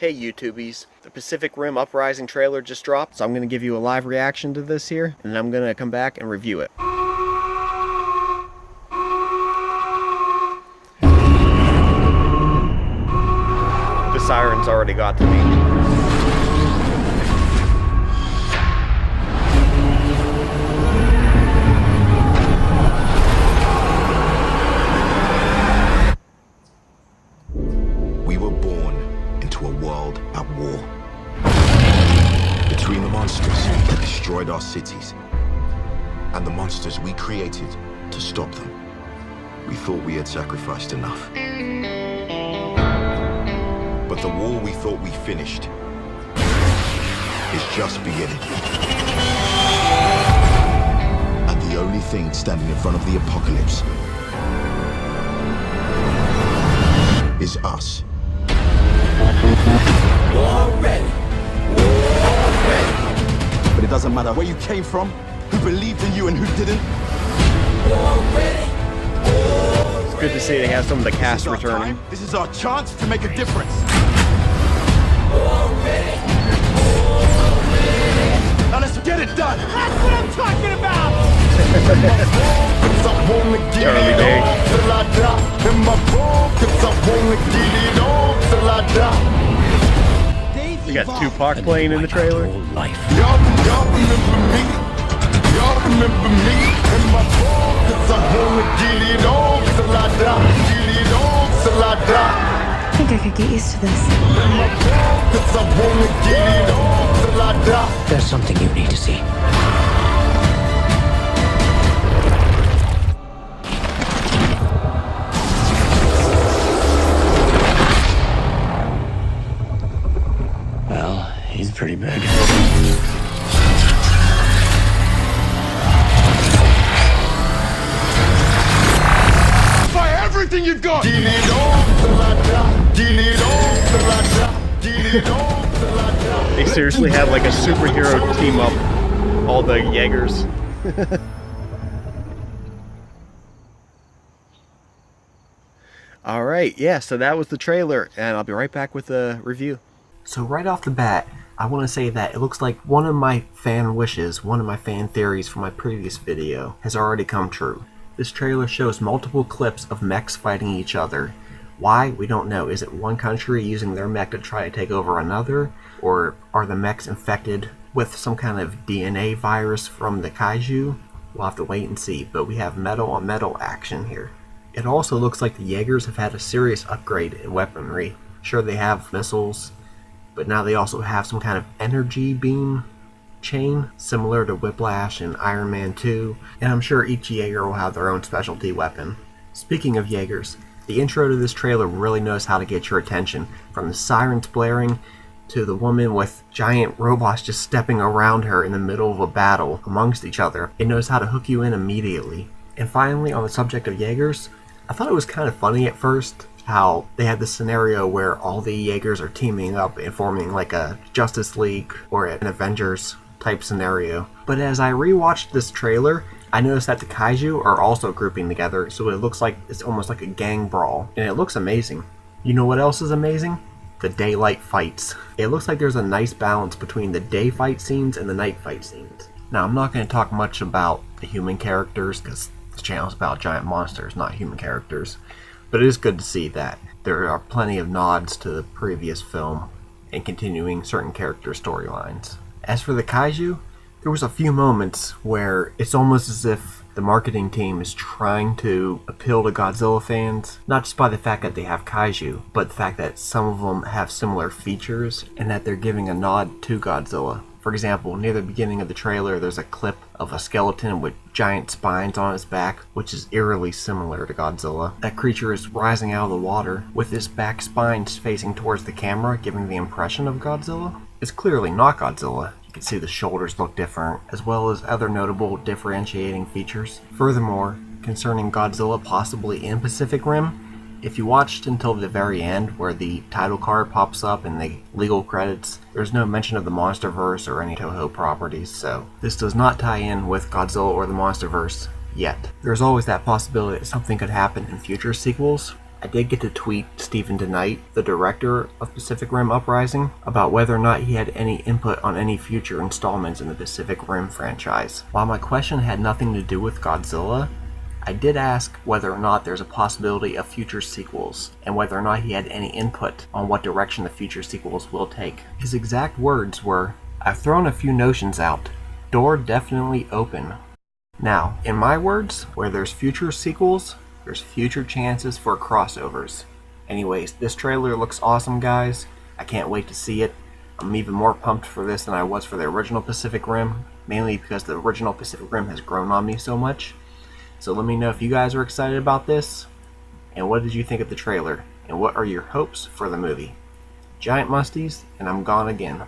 Hey YouTubies, the Pacific Rim Uprising trailer just dropped, so I'm going to give you a live reaction to this here, and then I'm going to come back and review it. The sirens already got to me. A world at war between the monsters that destroyed our cities and the monsters we created to stop them. We thought we had sacrificed enough, but the war we thought we finished is just beginning. And the only thing standing in front of the apocalypse is us. War ready. War ready. But it doesn't matter where you came from, who believed in you and who didn't. War ready. It's good to see they have some of the cast returning. This is our chance to make a difference. War ready. War ready. Now let's get it done. That's what I'm talking about. Charlie Day. We got Tupac playing in the trailer. Y'all remember me? Y'all remember me? In my ball, 'cause I wanna get it on till I die. Get it on till I die. I think I could get used to this. In my ball, 'cause I wanna get it on till I die. There's something you need to see. Well, he's pretty big. Fire everything you've got! Get it on till I die. Get it on till I die. Get it on till I die. They seriously have like a superhero team up, all the Jaegers. Alright, yeah, so that was the trailer, and I'll be right back with the review. So right off the bat, I want to say that it looks like one of my fan wishes, one of my fan theories from my previous video, has already come true. This trailer shows multiple clips of mechs fighting each other. Why? We don't know. Is it one country using their mech to try to take over another? Or are the mechs infected with some kind of DNA virus from the kaiju? We'll have to wait and see, but we have metal on metal action here. It also looks like the Jaegers have had a serious upgrade in weaponry. Sure, they have missiles, but now they also have some kind of energy beam chain, similar to Whiplash and Iron Man 2, and I'm sure each Jaeger will have their own specialty weapon. Speaking of Jaegers, the intro to this trailer really knows how to get your attention, from the sirens blaring to the woman with giant robots just stepping around her in the middle of a battle amongst each other. It knows how to hook you in immediately. And finally, on the subject of Jaegers, I thought it was kind of funny at first how they had this scenario where all the Jaegers are teaming up and forming like a Justice League or an Avengers type scenario. But as I rewatched this trailer, I noticed that the kaiju are also grouping together, so it looks like it's almost like a gang brawl, and it looks amazing. You know what else is amazing? The daylight fights. It looks like there's a nice balance between the day fight scenes and the night fight scenes. Now, I'm not going to talk much about the human characters, because the channel's about giant monsters, not human characters. But it is good to see that there are plenty of nods to the previous film and continuing certain character storylines. As for the kaiju, there was a few moments where it's almost as if the marketing team is trying to appeal to Godzilla fans, not just by the fact that they have kaiju, but the fact that some of them have similar features and that they're giving a nod to Godzilla. For example, near the beginning of the trailer, there's a clip of a skeleton with giant spines on its back, which is eerily similar to Godzilla. That creature is rising out of the water, with its back spines facing towards the camera, giving the impression of Godzilla. It's clearly not Godzilla. You can see the shoulders look different, as well as other notable differentiating features. Furthermore, concerning Godzilla possibly in Pacific Rim, if you watched until the very end, where the title card pops up in the legal credits, there's no mention of the Monsterverse or any Toho properties, so this does not tie in with Godzilla or the Monsterverse yet. There's always that possibility that something could happen in future sequels, I did get to tweet Stephen DeKnight, the director of Pacific Rim Uprising, about whether or not he had any input on any future installments in the Pacific Rim franchise. While my question had nothing to do with Godzilla, I did ask whether or not there's a possibility of future sequels, and whether or not he had any input on what direction the future sequels will take. His exact words were, "I've thrown a few notions out. Door definitely open." Now, in my words, where there's future sequels, there's future chances for crossovers. Anyways, this trailer looks awesome, guys. I can't wait to see it. I'm even more pumped for this than I was for the original Pacific Rim, mainly because the original Pacific Rim has grown on me so much. So let me know if you guys are excited about this, and what did you think of the trailer, and what are your hopes for the movie. Giant Musties, and I'm gone again.